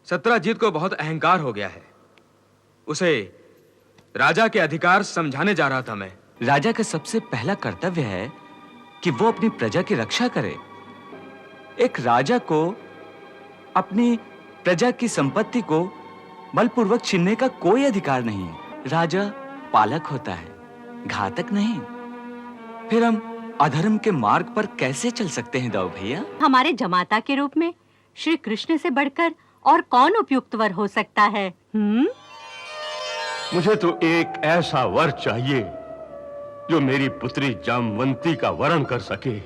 सत्राजीत को बहुत अहंकार हो गया है। उसे राजा के अधिकार समझाने जा रहा था मैं। राजा का सबसे पहला कर्तव्य है कि वो अपनी प्रजा की रक्षा करे। एक राजा को अपनी प्रजा की संपत्ति को बलपूर्वक छीनने का कोई अधिकार नहीं है। राजा पालक होता है, घातक नहीं। फिर हम अधर्म के मार्ग पर कैसे चल सकते हैं दाऊ भैया? हमारे जमाता के रूप में श्री कृष्ण से बढ़कर और कौन उपयुक्त वर हो सकता है? मुझे तो एक ऐसा वर चाहिए जो मेरी पुत्री जामवंती का वरण कर सके।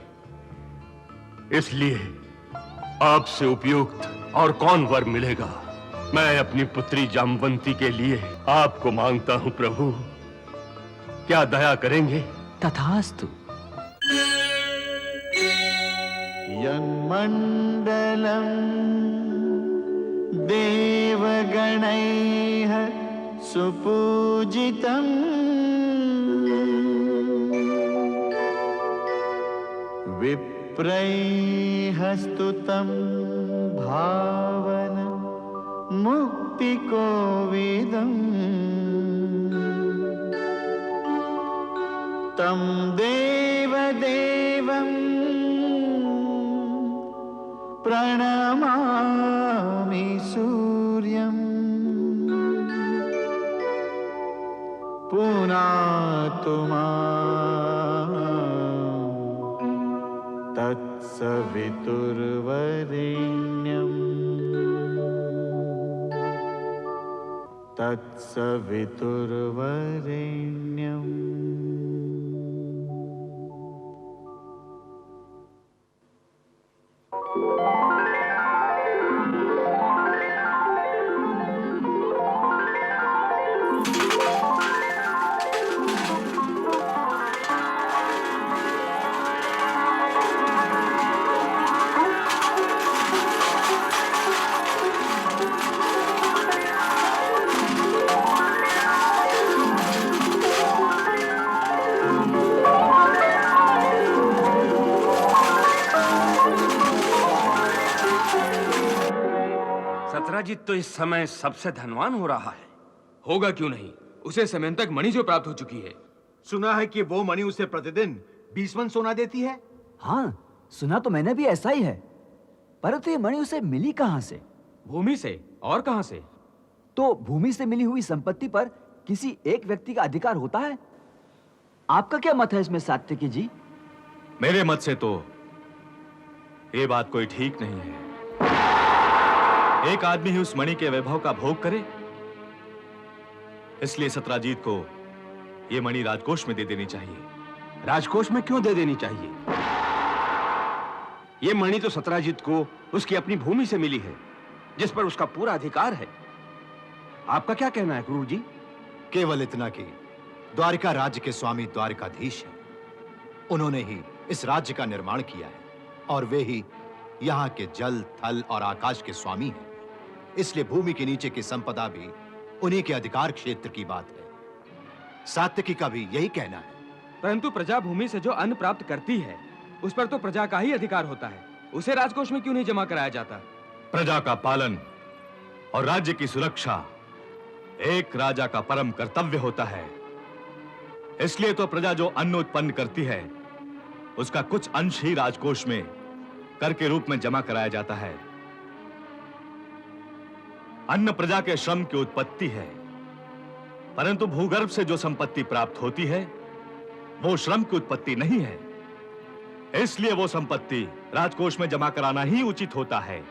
इसलिए आपसे उपयुक्त और कौन वर मिलेगा? मैं अपनी पुत्री जामवंती के लिए आपको मांगता हूं प्रभु। क्या दया करेंगे? तथास्तु। यन्मण्डलं देवगणैः सुपूजितं विप्रैः स्तुतं भावन मुक्तिकोविदम् तं देवदेवं प्रणमामि सूर्यम् पुनातु मां तत्सवितुर्वरेण्यम् तत्सवितुर्वरेण्यम्। सत्राजीत तो इस समय सबसे धनवान हो रहा है। होगा क्यों नहीं, उसे समयंतक मणि जो प्राप्त हो चुकी है। सुना है कि वो मणि उसे प्रतिदिन 20 मन सोना देती है। हाँ, सुना तो मैंने भी ऐसा ही है। परंतु ये मणि उसे मिली कहां से? भूमि से। और कहां से? तो भूमि से मिली हुई संपत्ति पर किसी एक व्यक्ति का अधिकार होता है। आपका क्या मत है इसमें सात्विकी जी? मेरे मत से तो ये बात कोई ठीक नहीं है। एक आदमी ही उस मणि के वैभव का भोग करे, इसलिए सत्राजीत को ये मणि राजकोष में दे देनी चाहिए। राजकोष में क्यों दे देनी चाहिए? ये मणि तो सत्राजीत को उसकी अपनी भूमि से मिली है, जिस पर उसका पूरा अधिकार है। आपका क्या कहना है गुरु जी? केवल इतना कि द्वारिका राज्य के स्वामी द्वारिकाधीश हैं। उन्होंने ही इस राज्य का निर्माण किया है और वे ही यहाँ के जल, थल और आकाश के स्वामी हैं। इसलिए भूमि के नीचे की संपदा भी उन्हीं के अधिकार क्षेत्र की बात है। सात्विकी का भी यही कहना है। परंतु प्रजा भूमि से जो अन्न प्राप्त करती है, उस पर तो प्रजा का ही अधिकार होता है। उसे राजकोष में क्यों नहीं जमा कराया जाता? प्रजा का पालन और राज्य की सुरक्षा एक राजा का परम कर्तव्य होता है। इसलिए तो प्रजा जो अन्न उत्पन्न करती है, उसका कुछ अंश ही राजकोष में कर के रूप में जमा कराया जाता है। अन्न प्रजा के श्रम की उत्पत्ति है, परंतु भूगर्भ से जो संपत्ति प्राप्त होती है, वो श्रम की उत्पत्ति नहीं है। इसलिए वो संपत्ति राजकोष में जमा कराना ही उचित होता है।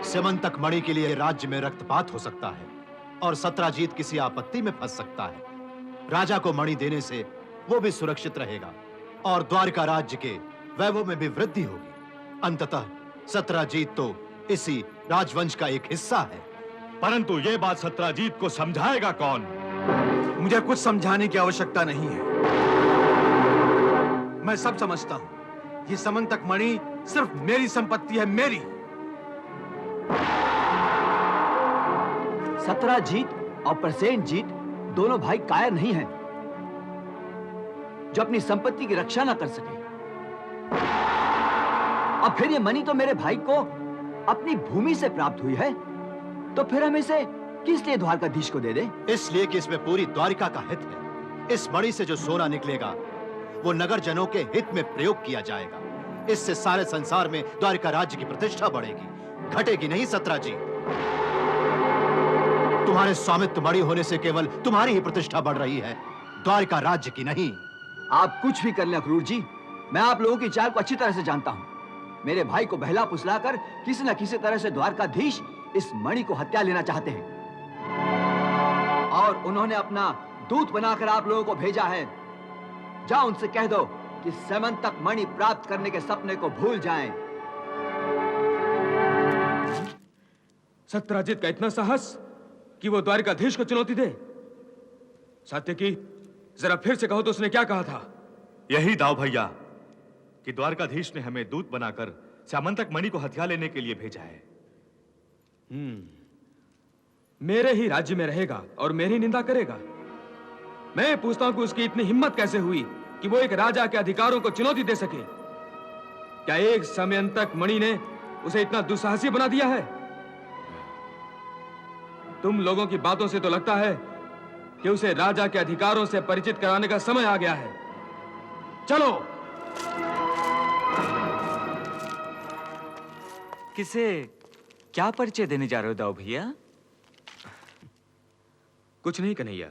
समंतक मणि के लिए राज्य में रक्तपात हो सकता है और सत्राजीत किसी आपत्ति में फंस सकता है। राजा को मणि देने से वो भी सुरक्षित रहेगा और द्वारिका राज्य के वैभव में भी वृद्धि होगी। अंततः सत्राजीत तो इसी राजवंश का एक हिस्सा है। परंतु ये बात सत्राजीत को समझाएगा कौन? मुझे कुछ समझाने की आवश्यकता नहीं है। मैं सब समझता हूं। ये समंतक मणि सिर्फ मेरी संपत्ति है, मेरी। सत्राजीत और प्रसेनजीत दोनों भाई कायर नहीं हैं, जो अपनी संपत्ति की रक्षा ना कर सके। अब फिर ये मणि तो मेरे भाई को अपनी भूमि से प्राप्त हुई है। तो फिर हम इसे किस लिए द्वारकाधीश को दे दे? इसलिए कि इसमें पूरी द्वारिका का हित है। इस मणि से जो सोना निकलेगा वो नगर जनों के हित में प्रयोग किया जाएगा। इससे सारे संसार में द्वारिका राज्य की प्रतिष्ठा बढ़ेगी, घटेगी नहीं। सत्राजी, तुम्हारे स्वामित्व मणि होने से केवल तुम्हारी ही प्रतिष्ठा बढ़ रही है, द्वारिका राज्य की नहीं। आप कुछ भी कर लें अक्रूर जी, मैं आप लोगों की चाल को अच्छी तरह से जानता हूं। मेरे भाई को बहला फुसलाकर किसी न किसी तरह से द्वारकाधीश इस मणि को हत्या लेना चाहते हैं, और उन्होंने अपना दूत बनाकर आप लोगों को भेजा है। जाओ उनसे कह दो कि समंतक मणि प्राप्त करने के सपने को भूल जाएं। सत्यराजित का इतना साहस कि वो द्वारकाधीश को चुनौती दे। सात्यकी, जरा फिर से कहो तो उसने क्या कहा था? यही दाव भैया कि द्वारकाधीश ने हमें दूत बनाकर स्यामंतक मणि को हथिया लेने के लिए भेजा है। मेरे ही राज्य में रहेगा और मेरी निंदा करेगा। मैं पूछता हूं कि उसकी इतनी हिम्मत कैसे हुई कि वो एक राजा के अधिकारों को चुनौती दे सके? क्या एक समयंतक मणि ने उसे इतना दुस्साहसी बना दिया है? तुम लोगों की बातों से तो लगता है कि उसे राजा के अधिकारों से परिचित कराने का समय आ गया है। चलो। किसे क्या परिचय देने जा रहे हो दाऊ भैया? कुछ नहीं कन्हैया,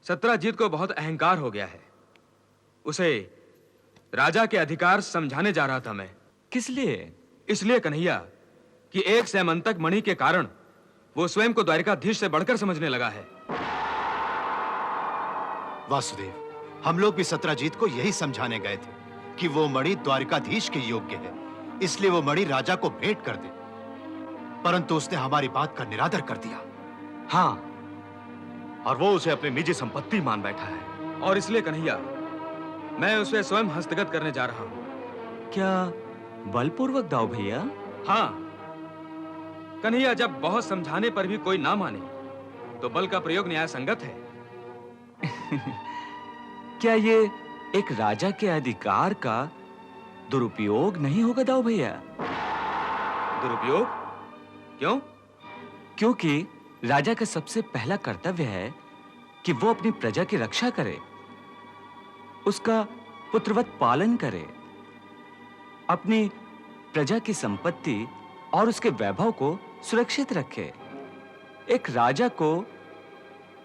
सत्यराजीत को बहुत अहंकार हो गया है। उसे राजा के अधिकार समझाने जा रहा था मैं। किस लिए? इसलिए कन्हैया कि एक सैमंतक मणि के कारण वो स्वयं को द्वारिकाधीश से बढ़कर समझने लगा है। वासुदेव, हम लोग भी सत्राजीत को यही समझाने गए थे कि वो मणि द्वारिकाधीश के योग्य है, इसलिए वो मणि राजा को भेंट कर दे, परंतु उसने हमारी बात का निरादर कर दिया। हाँ, और वो उसे अपनी निजी संपत्ति मान बैठा है। और इसलिए कन्हैया मैं उसे स्वयं हस्तगत करने जा रहा हूं। क्या बलपूर्वक दाऊ भैया? हाँ कन्हैया, जब बहुत समझाने पर भी कोई ना माने तो बल का प्रयोग न्याय संगत है। क्या ये एक राजा के अधिकार का दुरुपयोग नहीं होगा दाऊ भैया? दुरुपयोग? क्यों? क्योंकि राजा का सबसे पहला कर्तव्य है कि वो अपनी प्रजा की रक्षा करे, उसका पुत्रवत पालन करे, अपनी प्रजा की संपत्ति और उसके वैभव को सुरक्षित रखे। एक राजा को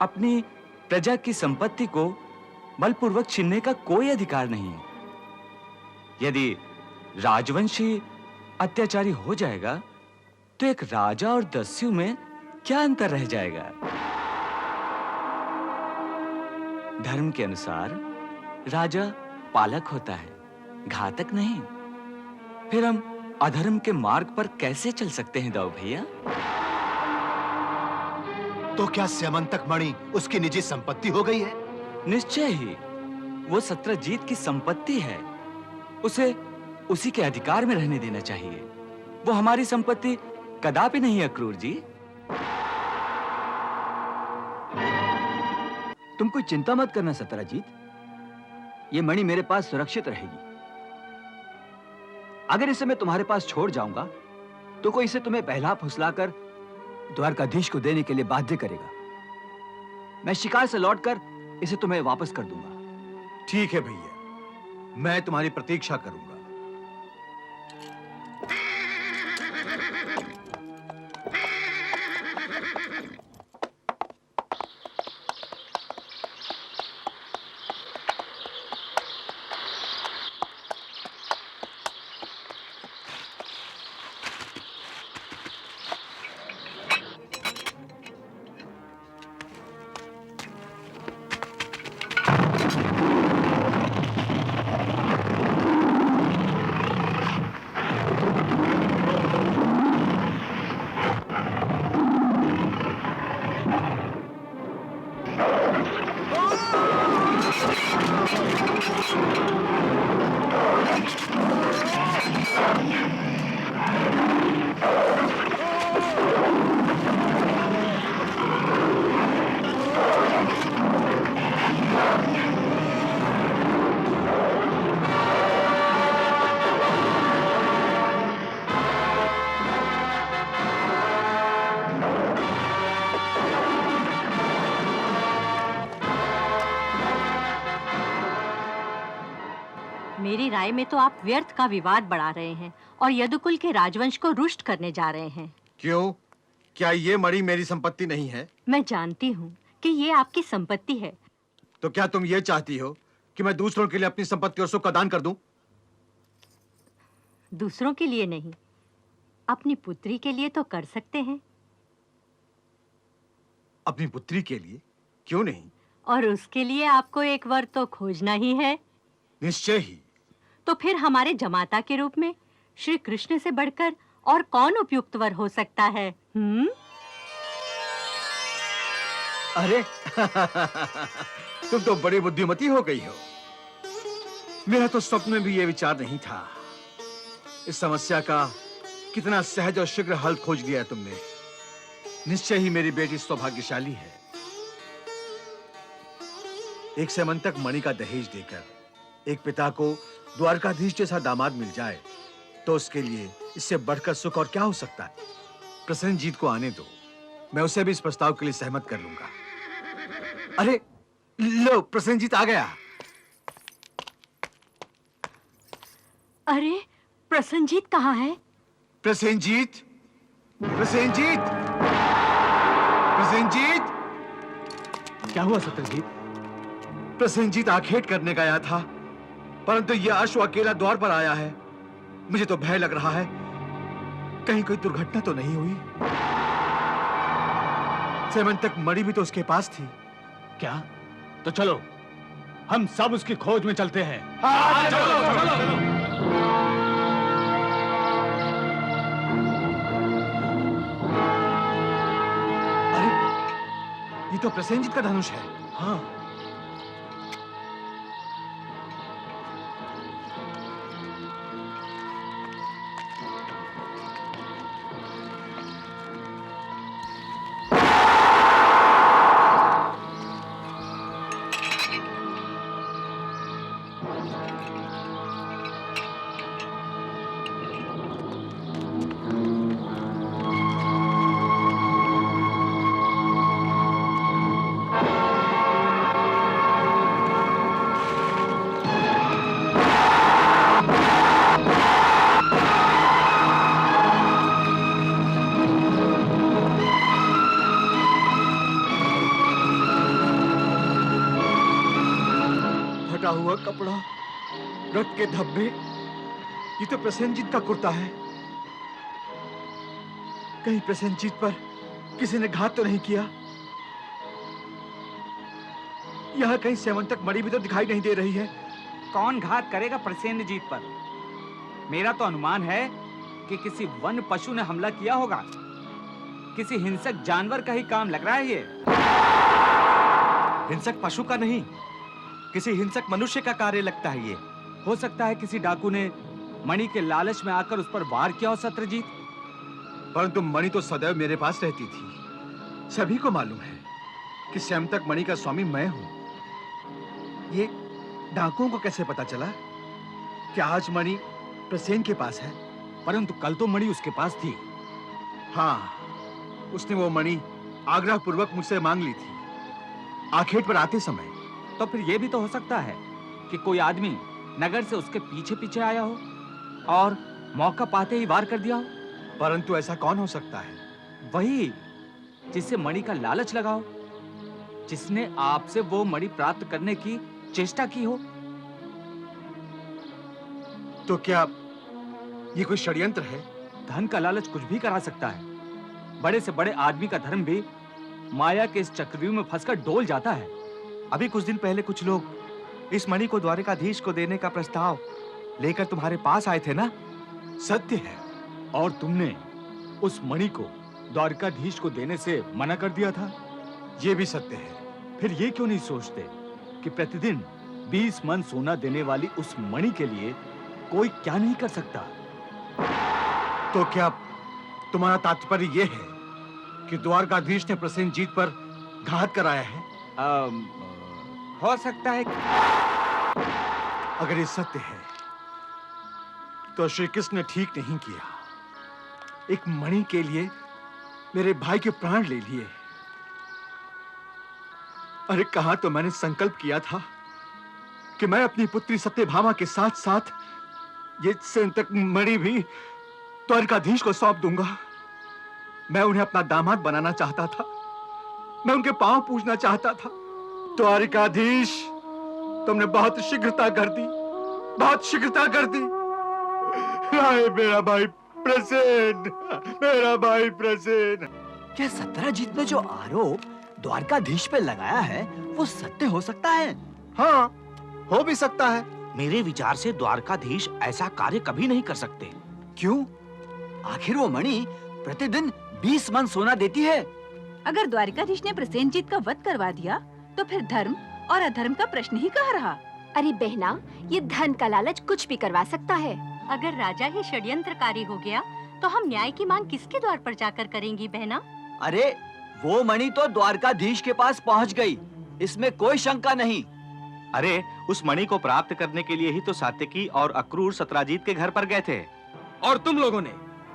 अपनी प्रजा की संपत्ति को बलपूर्वक छीनने का कोई अधिकार नहीं है। यदि राजवंशी अत्याचारी हो जाएगा तो एक राजा और दस्यु में क्या अंतर रह जाएगा? धर्म के अनुसार राजा पालक होता है, घातक नहीं। फिर हम अधर्म के मार्ग पर कैसे चल सकते हैं दाऊ भैया? तो क्या स्यामंतक मणि उसकी निजी संपत्ति हो गई है? निश्चय ही, वो सत्यजीत की संपत्ति है। उसे उसी के अधिकार में रहने देना चाहिए। वो हमारी संपत्ति कदापि नहीं, अक्रूर जी। तुम कोई चिंता मत करना सत्यजीत, ये मणि मेरे पास सुरक्षित रहेगी। अगर इसे मैं तुम्हारे पास छोड़ जाऊंगा तो कोई इसे तुम्हें बहला फुसलाकर द्वारकाधीश को देने के लिए बाध्य करेगा। मैं शिकार से लौटकर इसे तुम्हें वापस कर दूंगा। ठीक है भैया, मैं तुम्हारी प्रतीक्षा करूंगा। मेरी राय में तो आप व्यर्थ का विवाद बढ़ा रहे हैं और यदुकुल के राजवंश को रुष्ट करने जा रहे हैं। क्यों? क्या ये मणि मेरी संपत्ति नहीं है? मैं जानती हूँ कि ये आपकी संपत्ति है। तो क्या तुम ये चाहती हो कि मैं दूसरों के लिए अपनी संपत्ति और सुख का दान कर दूं? दूसरों के लिए नहीं, अपनी पुत्री के लिए तो कर सकते हैं। अपनी पुत्री के लिए? क्यों नहीं? और उसके लिए आपको एक वर तो खोजना ही है। निश्चय ही। तो फिर हमारे जमाता के रूप में श्री कृष्ण से बढ़कर और कौन उपयुक्त वर हो सकता है? अरे तुम तो बड़ी बुद्धिमती हो गई हो। मेरा तो स्वप्न में भी ये विचार नहीं था। इस समस्या का कितना सहज और शीघ्र हल खोज लिया तुमने। निश्चय ही मेरी बेटी सौभाग्यशाली है। एक सेमंतक मणि का दहेज देकर एक पिता को द्वारकाधीश जैसा दामाद मिल जाए तो उसके लिए इससे बढ़कर सुख और क्या हो सकता है। प्रसेनजीत को आने दो, मैं उसे भी इस प्रस्ताव के लिए सहमत कर लूंगा। अरे लो, प्रसेनजीत आ गया। अरे प्रसेनजीत कहाँ है? प्रसेनजीत, प्रसेनजीत, प्रसेनजीत! क्या हुआ सत्यजीत? प्रसेनजीत आखेट करने गया था, परंतु यह अश्व अकेला द्वार पर आया है। मुझे तो भय लग रहा है, कहीं कोई दुर्घटना तो नहीं हुई। सेमंतक मणि भी तो उसके पास थी। क्या? तो चलो हम सब उसकी खोज में चलते हैं। चलो। अरे ये तो प्रसेनजीत का धनुष है। हाँ, फटा हुआ कपड़ा, रक्त के धब्बे, ये तो प्रसेनजीत का कुर्ता है। कहीं प्रसेनजीत पर किसी ने घात तो नहीं किया? यहाँ कहीं सेमंतक मणि भी तो दिखाई नहीं दे रही है। कौन घात करेगा प्रसेनजीत पर? मेरा तो अनुमान है कि किसी वन पशु ने हमला किया होगा। किसी हिंसक जानवर का ही काम लग रहा है ये। हिंसक पशु का नहीं, किसी हिंसक मनुष्य का कार्य लगता है ये। हो सकता है किसी डाकू ने मणि के लालच में आकर उस पर वार किया हो सत्यजीत। परंतु मणि तो सदैव मेरे पास रहती थी। सभी को मालूम है कि सेमंतक मणि का स्वामी मैं हूं। ये डाकुओं को कैसे पता चला कि आज मणि प्रसेन के पास है? परंतु कल तो मणि उसके पास थी। हाँ, उसने वो मणि आग्रह पूर्वक मुझसे मांग ली थी आखेट पर आते समय। तो फिर यह भी तो हो सकता है कि कोई आदमी नगर से उसके पीछे पीछे आया हो और मौका पाते ही वार कर दिया हो। परंतु ऐसा कौन हो सकता है? वही जिससे मणि का लालच लगा हो, जिसने आपसे वो मणि प्राप्त करने की चेष्टा की हो। तो क्या ये कोई षड्यंत्र है? धन का लालच कुछ भी करा सकता है। बड़े से बड़े आदमी का धर्म भी माया के इस चक्रव्यूह में फंसकर डोल जाता है। अभी कुछ दिन पहले कुछ लोग इस मणि को द्वारकाधीश को देने का प्रस्ताव लेकर तुम्हारे पास आए थे ना? सत्य है। और तुमने उस मणि को द्वारकाधीश को देने से मना कर दिया था। ये भी सत्य है। फिर ये क्यों नहीं सोचते कि प्रतिदिन 20 मन सोना देने वाली उस मणि के लिए कोई क्या नहीं कर सकता? तो क्या तुम्हारा तात्पर्य यह है कि द्वारकाधीश ने प्रसेनजीत पर घात कराया है? हो सकता है। अगर ये सत्य है तो श्री कृष्ण ने ठीक नहीं किया। एक मणि के लिए मेरे भाई के प्राण ले लिए। अरे कहा तो मैंने संकल्प किया था कि मैं अपनी पुत्री सत्यभामा के साथ साथ ये संतक मणि भी द्वारकाधीश को सौंप दूंगा। मैं उन्हें अपना दामाद बनाना चाहता था, मैं उनके पांव पूजना चाहता था। द्वारिकाधीश, तुमने बहुत शीघ्रता कर दी, बहुत शीघ्रता कर दी। हाय मेरा भाई प्रसेन, मेरा भाई प्रसेन। क्या सत्यजीत ने जो आरोप द्वारकाधीश पे लगाया है वो सत्य हो सकता है? हाँ, हो भी सकता है। मेरे विचार से द्वारकाधीश ऐसा कार्य कभी नहीं कर सकते। क्यों? आखिर वो मणि प्रतिदिन 20 मन सोना देती है। अगर द्वारिकाधीश ने प्रसेनजीत का वध करवा दिया तो फिर धर्म और अधर्म का प्रश्न ही कहाँ रहा? अरे बहना, ये धन का लालच कुछ भी करवा सकता है। अगर राजा ही षड्यंत्रकारी हो गया तो हम न्याय की मांग किसके द्वार पर जाकर करेंगी बहना? अरे वो मणि तो द्वारकाधीश के पास पहुंच गई, इसमें कोई शंका नहीं। अरे उस मणि को प्राप्त करने के लिए ही तो सात्यकी और अक्रूर सत्राजीत के घर पर गए थे। और तुम लोगों ने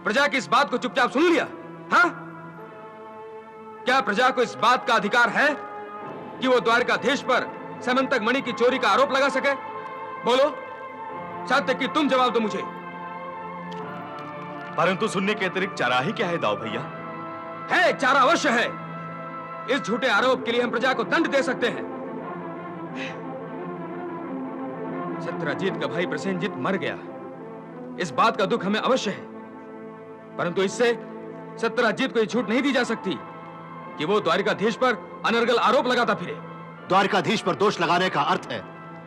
प्रजा की इस बात को चुपचाप सुन लिया? हाँ? क्या प्रजा को इस बात का अधिकार है कि वो द्वारकाधीश पर समंतक मणि की चोरी का आरोप लगा सके? बोलो सात्यकी, तुम जवाब दो मुझे। परंतु सुनने के अतिरिक्त चारा ही क्या है दाऊ भैया? है, चारा अवश्य है। इस झूठे आरोप के लिए हम प्रजा को दंड दे सकते हैं। सत्यजीत का भाई प्रसेनजीत मर गया, इस बात का दुख हमें अवश्य है, परंतु इससे सत्यजीत को यह छूट नहीं दी जा सकती कि वो द्वारकाधीश पर अनर्गल आरोप लगाता फिरे। द्वारकाधीश पर दोष लगाने का अर्थ है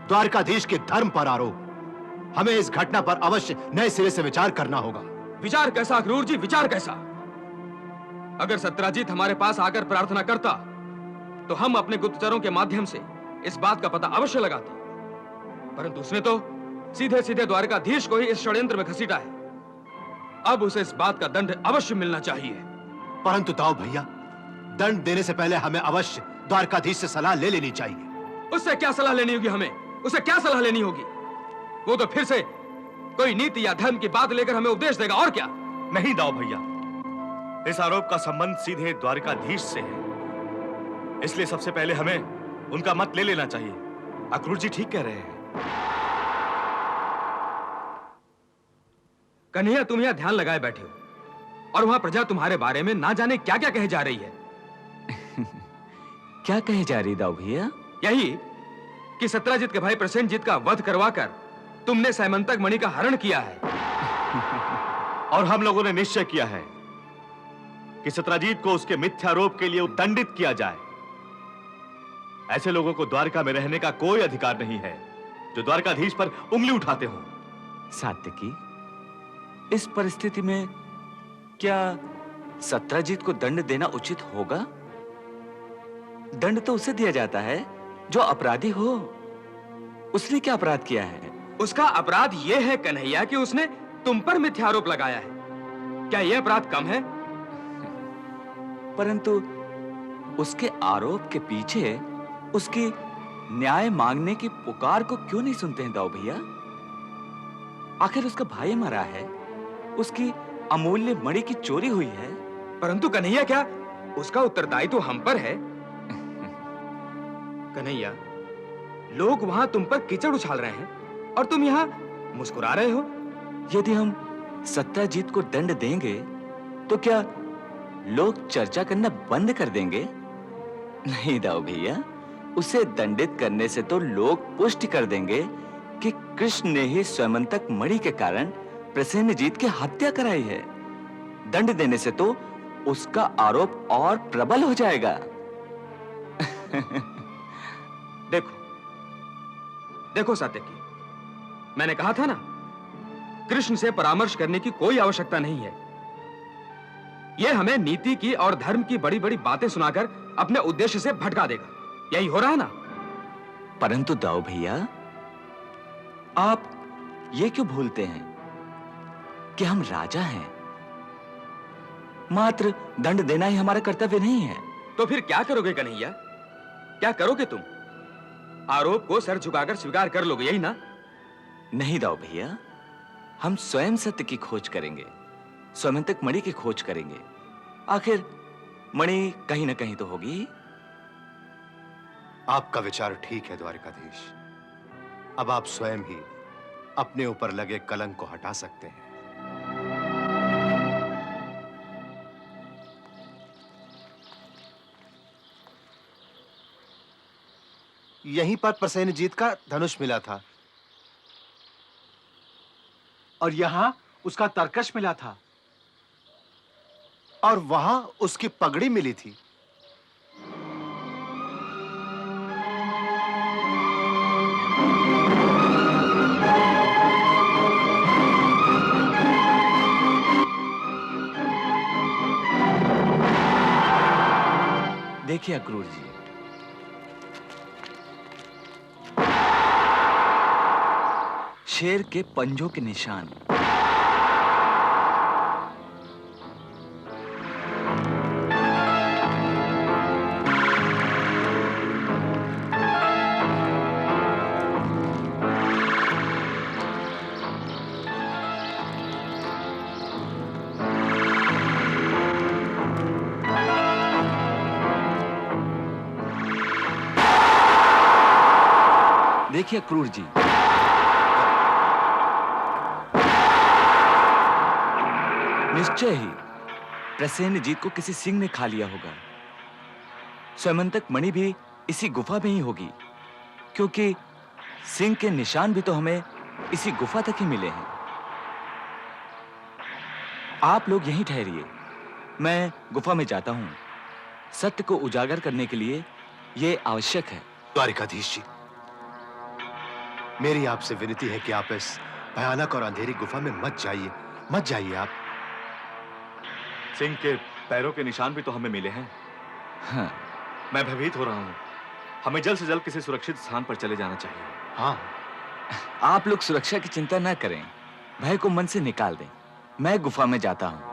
द्वारकाधीश के धर्म पर आरोप। हमें इस घटना पर अवश्य नए सिरे से विचार करना होगा। विचार कैसा अक्रूर जी, विचार कैसा? अगर सत्यजीत हमारे पास आकर प्रार्थना करता तो हम अपने गुप्तचरों के माध्यम से इस बात का पता अवश्य लगाते, परंतु उसने तो सीधे सीधे द्वारकाधीश को ही इस षड्यंत्र में घसीटा है। अब उसे इस बात का दंड अवश्य मिलना चाहिए। परंतु दाऊ भैया, दंड देने से पहले हमें अवश्य द्वारकाधीश से सलाह ले लेनी चाहिए। उससे क्या सलाह लेनी होगी हमें? उसे क्या सलाह लेनी होगी? वो तो फिर से कोई नीति या धर्म की बात लेकर हमें उपदेश देगा, और क्या? नहीं दाऊ भैया, इस आरोप का संबंध सीधे द्वारकाधीश से है, इसलिए सबसे पहले हमें उनका मत ले लेना चाहिए। अक्रूर जी ठीक कह रहे हैं। कन्हैया, तुम यहां ध्यान लगाए बैठे हो और वहां प्रजा तुम्हारे बारे में ना जाने क्या क्या कहे जा रही है। क्या कहे जा रही दाऊ भैया? यही कि सत्यजीत के भाई प्रसेनजीत का वध करवाकर तुमने सैमंतक मणि का हरण किया है। और हम लोगों ने निश्चय किया है कि सत्यजीत को उसके मिथ्यारोप के लिए दंडित किया जाए। ऐसे लोगों को द्वारका में रहने का कोई अधिकार नहीं है जो द्वारकाधीश पर उंगली उठाते हो। सात्यकी, इस परिस्थिति में क्या सत्यजीत को दंड देना उचित होगा? दंड तो उसे दिया जाता है जो अपराधी हो। उसने क्या अपराध किया है? उसका अपराध यह है कन्हैया कि उसने तुम पर मिथ्यारोप लगाया है। क्या यह अपराध कम है? परंतु उसके आरोप के पीछे उसकी न्याय मांगने की पुकार को क्यों नहीं सुनते हैं दाऊ भैया? आखिर उसका भाई मरा है, उसकी अमूल्य मणि की चोरी हुई है। परंतु कन्हैया, क्या उसका उत्तरदायित्व तो हम पर है? कन्हैया, लोग वहां तुम पर कीचड़ उछाल रहे हैं और तुम यहां मुस्कुरा रहे हो। यदि हम सत्यजीत को दंड देंगे तो क्या लोग चर्चा करना बंद कर देंगे? नहीं दाऊ भैया, उसे दंडित करने से तो लोग पुष्टि कर देंगे कि कृष्ण ने ही स्वयंतक मणि के कारण प्रसेनजीत की हत्या कराई है। दंड देने से तो उसका आरोप और प्रबल हो जाएगा। देखो देखो सात्यकी, मैंने कहा था ना, कृष्ण से परामर्श करने की कोई आवश्यकता नहीं है। यह हमें नीति की और धर्म की बड़ी बड़ी बातें सुनाकर अपने उद्देश्य से भटका देगा। यही हो रहा है ना? परंतु दाऊ भैया, आप ये क्यों भूलते हैं कि हम राजा हैं? मात्र दंड देना ही हमारा कर्तव्य नहीं है। तो फिर क्या करोगे कन्हैया? क्या करोगे तुम? आरोप को सर झुकाकर स्वीकार कर लोगे, यही ना? नहीं दाऊ भैया, हम स्वयं सत्य की खोज करेंगे, स्वयंतक मणि की खोज करेंगे। आखिर मणि कहीं ना कहीं तो होगी। आपका विचार ठीक है द्वारकाधीश। अब आप स्वयं ही अपने ऊपर लगे कलंक को हटा सकते हैं। यहीं पर प्रसेनजीत का धनुष मिला था। और यहां उसका तरकश मिला था। और वहां उसकी पगड़ी मिली थी। देखिए अक्रूर जी, शेर के पंजों के निशान। देखिए अक्रूर जी, निश्चय ही प्रसेनजीत को किसी सिंह ने खा लिया होगा। स्वयंतक मणि भी इसी गुफा में ही होगी, क्योंकि सिंह के निशान भी तो हमें इसी गुफा तक ही मिले हैं। आप लोग यहीं ठहरिए, मैं गुफा में जाता हूं। सत्य को उजागर करने के लिए यह आवश्यक है। द्वारिकाधीश जी, मेरी आपसे विनती है कि आप इस भयानक और अंधेरी गुफा में मत जाइए आप। सिंह के पैरों के निशान भी तो हमें मिले हैं। हाँ। मैं भयभीत हो रहा हूं। हमें जल्द से जल्द किसी सुरक्षित स्थान पर चले जाना चाहिए। हाँ, आप लोग सुरक्षा की चिंता ना करें, भय को मन से निकाल दें। मैं गुफा में जाता हूं।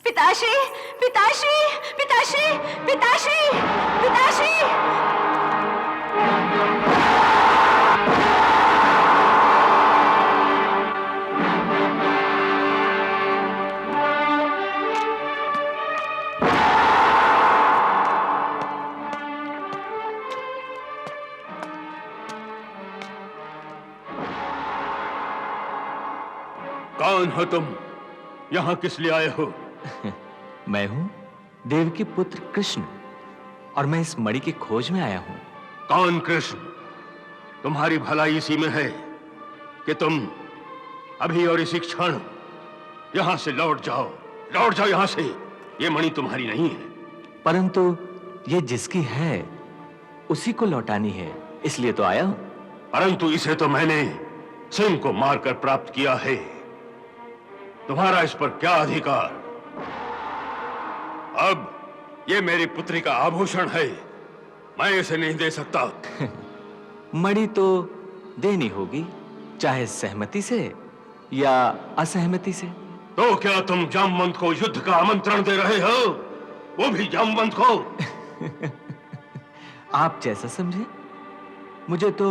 पिताश्री, पिताश्री, पिताश्री, पिताश्री, पिताश्री। कौन हो तुम? यहां किस लिए आए हो? मैं हूं देवकी पुत्र कृष्ण, और मैं इस मणि की खोज में आया हूं। कौन कृष्ण? तुम्हारी भलाई इसी में है कि तुम अभी और इसी क्षण यहां से लौट जाओ यहां से। ये मणि तुम्हारी नहीं है। परंतु ये जिसकी है उसी को लौटानी है, इसलिए तो आया हूं। परंतु इसे तो मैंने सिंह को मारकर प्राप्त किया है। तुम्हारा इस पर क्या अधिकार? अब ये मेरी पुत्री का आभूषण है, मैं इसे नहीं दे सकता। मणि तो देनी होगी, चाहे सहमति से या असहमति से। तो क्या तुम जामवंत को युद्ध का आमंत्रण दे रहे हो? वो भी जामवंत को? आप जैसा समझे। मुझे तो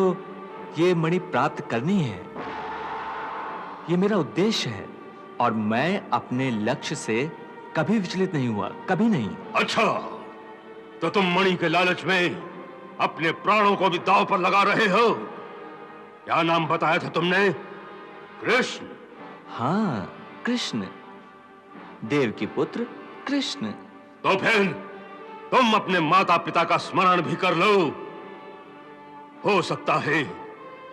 ये मणि प्राप्त करनी है, ये मेरा उद्देश्य है। और मैं अपने लक्ष्य से कभी विचलित नहीं हुआ, कभी नहीं। अच्छा, तो तुम मणि के लालच में अपने प्राणों को भी दांव पर लगा रहे हो। क्या नाम बताया था तुमने? कृष्ण। हाँ, कृष्ण, देव की पुत्र कृष्ण। तो फिर तुम अपने माता पिता का स्मरण भी कर लो। हो सकता है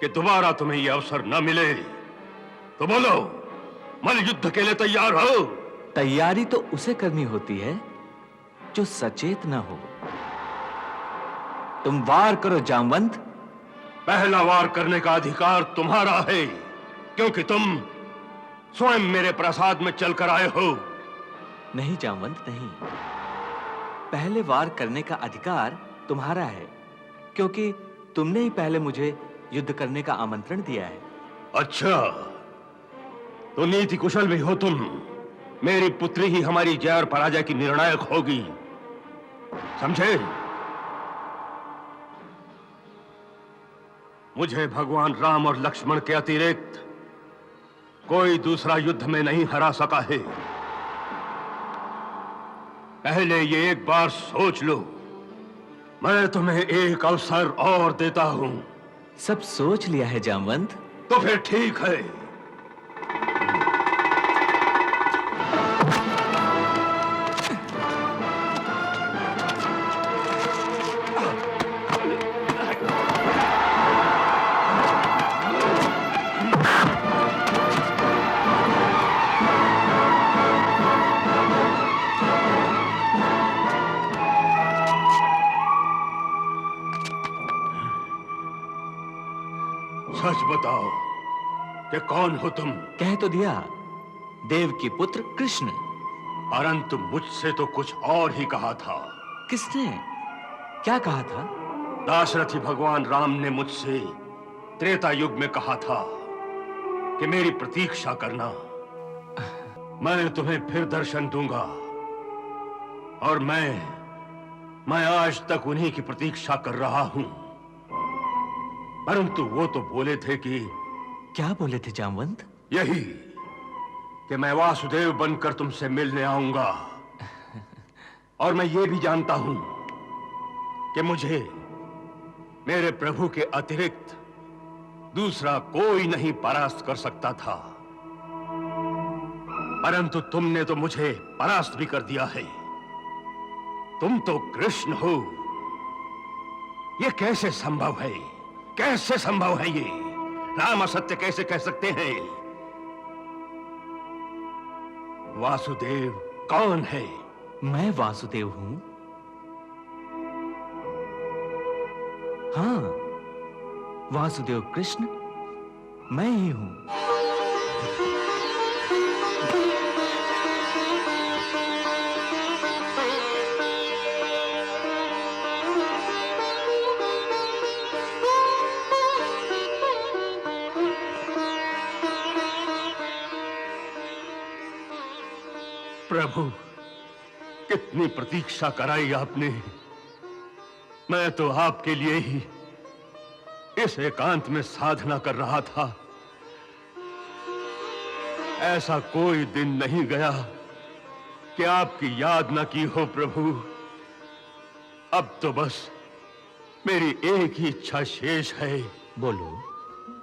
कि दोबारा तुम्हें यह अवसर न मिले। तो बोलो, मल युद्ध के लिए तैयार हो? तैयारी तो उसे करनी होती है जो सचेत न हो। तुम वार करो जामवंत। पहला वार करने का अधिकार तुम्हारा है, क्योंकि तुम स्वयं मेरे प्रसाद में चलकर आए हो। नहीं जामवंत, नहीं। पहले वार करने का अधिकार तुम्हारा है, क्योंकि तुमने ही पहले मुझे युद्ध करने का आमंत्रण दिया है। अच्छा, तो नीति कुशल भी हो तुम। मेरी पुत्री ही हमारी जय और पराजय की निर्णायक होगी, समझे? मुझे भगवान राम और लक्ष्मण के अतिरिक्त कोई दूसरा युद्ध में नहीं हरा सका है। पहले ये एक बार सोच लो। मैं तुम्हें एक अवसर और देता हूं। सब सोच लिया है जामवंत। तो फिर ठीक है। सच बताओ कि कौन हो तुम? कह तो दिया, देव की पुत्र कृष्ण। परंतु मुझसे तो कुछ और ही कहा था। किसने? क्या कहा था? दाशरथी भगवान राम ने मुझसे त्रेता युग में कहा था कि मेरी प्रतीक्षा करना। मैं तुम्हें फिर दर्शन दूंगा, और मैं आज तक उन्हीं की प्रतीक्षा कर रहा हूं। परंतु वो तो बोले थे कि... क्या बोले थे जामवंत? यही कि मैं वासुदेव बनकर तुमसे मिलने आऊंगा। और मैं ये भी जानता हूं कि मुझे मेरे प्रभु के अतिरिक्त दूसरा कोई नहीं परास्त कर सकता था। परंतु तुमने तो मुझे परास्त भी कर दिया है। तुम तो कृष्ण हो। यह कैसे संभव है? कैसे संभव है ये? राम असत्य कैसे कह सकते हैं? वासुदेव कौन है? मैं वासुदेव हूं। हाँ, वासुदेव कृष्ण मैं ही हूं। प्रभु, कितनी प्रतीक्षा कराई आपने। मैं तो आपके लिए ही इस एकांत में साधना कर रहा था। ऐसा कोई दिन नहीं गया कि आपकी याद न की हो प्रभु। अब तो बस मेरी एक ही इच्छा शेष है। बोलो।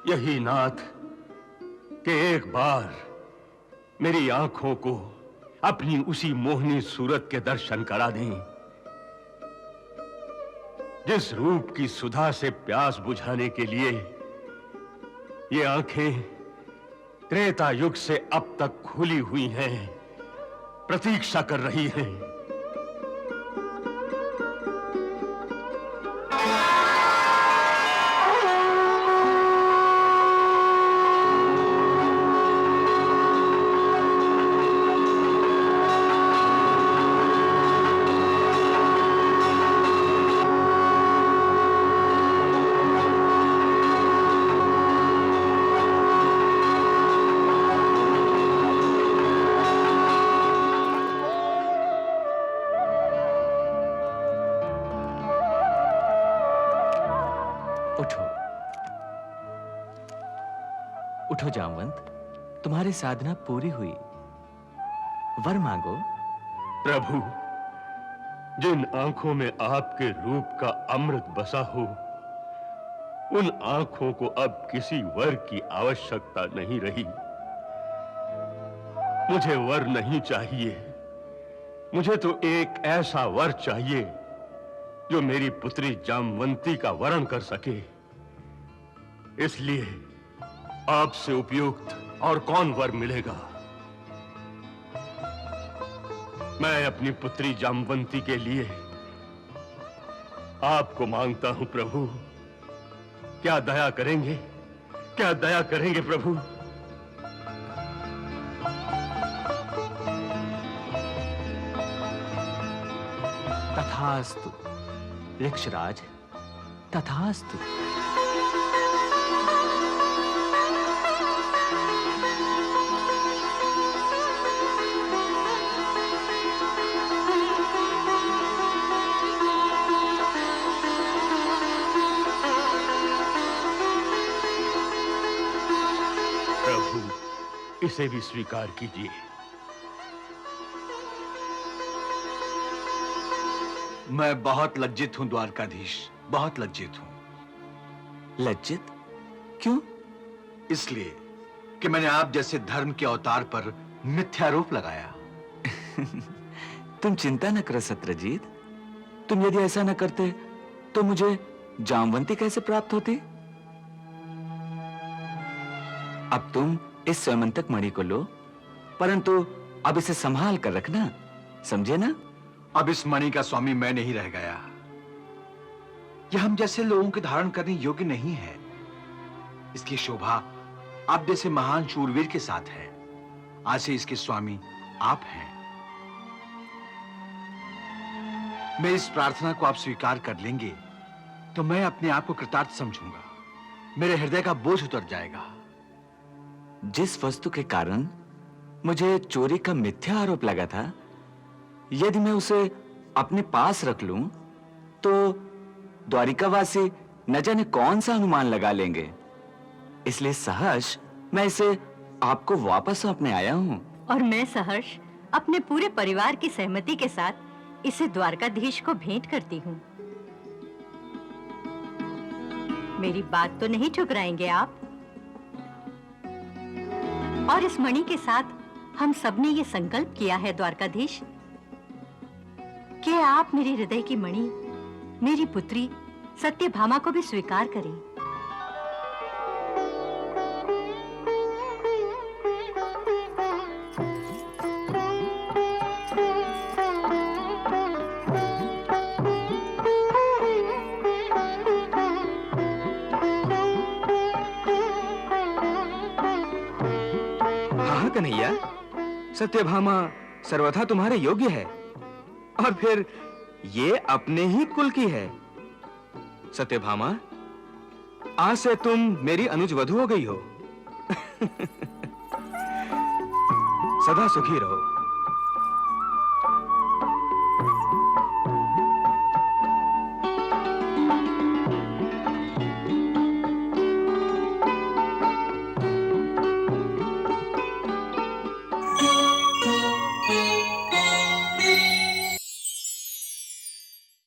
यही नाथ कि एक बार मेरी आंखों को अपनी उसी मोहनी सूरत के दर्शन करा दें, जिस रूप की सुधा से प्यास बुझाने के लिए ये आंखें त्रेता युग से अब तक खुली हुई हैं, प्रतीक्षा कर रही हैं। उठो जामवंत, तुम्हारी साधना पूरी हुई। वर मांगो। प्रभु, जिन आंखों में आपके रूप का अमृत बसा हो, उन आंखों को अब किसी वर की आवश्यकता नहीं रही। मुझे वर नहीं चाहिए, मुझे तो एक ऐसा वर चाहिए जो मेरी पुत्री जामवंती का वरण कर सके। इसलिए आपसे उपयुक्त और कौन वर मिलेगा? मैं अपनी पुत्री जामवंती के लिए आपको मांगता हूं प्रभु। क्या दया करेंगे, क्या दया करेंगे प्रभु? तथास्तु वृक्षराज, तथास्तु। प्रभु, इसे भी स्वीकार कीजिए। मैं बहुत लज्जित हूं द्वारकाधीश, बहुत लज्जित हूं। लज्जित? क्यों? इसलिए कि मैंने आप जैसे धर्म के अवतार पर मिथ्यारोप लगाया। तुम चिंता न करो सत्यजीत। तुम यदि ऐसा न करते तो मुझे जामवंती कैसे प्राप्त होती? अब तुम इस स्वयंतक मणि को लो, परंतु अब इसे संभाल कर रखना, समझे ना? अब इस मणि का स्वामी मैं नहीं रह गया। यह हम जैसे लोगों के धारण करने योग्य नहीं है। इसकी शोभा आप जैसे महान शूरवीर के साथ है। आज से इसके स्वामी आप हैं। मैं इस प्रार्थना को आप स्वीकार कर लेंगे तो मैं अपने आप को कृतार्थ समझूंगा। मेरे हृदय का बोझ उतर जाएगा। जिस वस्तु के कारण मुझे चोरी का मिथ्या आरोप लगा था, यदि मैं उसे अपने पास रख लूं, तो द्वारिकावासी न जाने कौन सा अनुमान लगा लेंगे। इसलिए सहर्ष मैं इसे आपको वापस सौंपने आया हूं। और मैं सहर्ष अपने पूरे परिवार की सहमति के साथ इसे द्वारकाधीश को भेंट करती हूँ। मेरी बात तो नहीं ठुकराएंगे आप? और इस मणि के साथ हम सबने ये संकल्प किया है द्वारकाधीश कि आप मेरे हृदय की मणि, मेरी पुत्री सत्यभामा को भी स्वीकार करें। हाँ कन्हैया, सत्यभामा सर्वथा तुम्हारे योग्य है, और फिर ये अपने ही कुल की है। सत्यभामा, आज से तुम मेरी अनुज वधू हो गई हो। सदा सुखी रहो।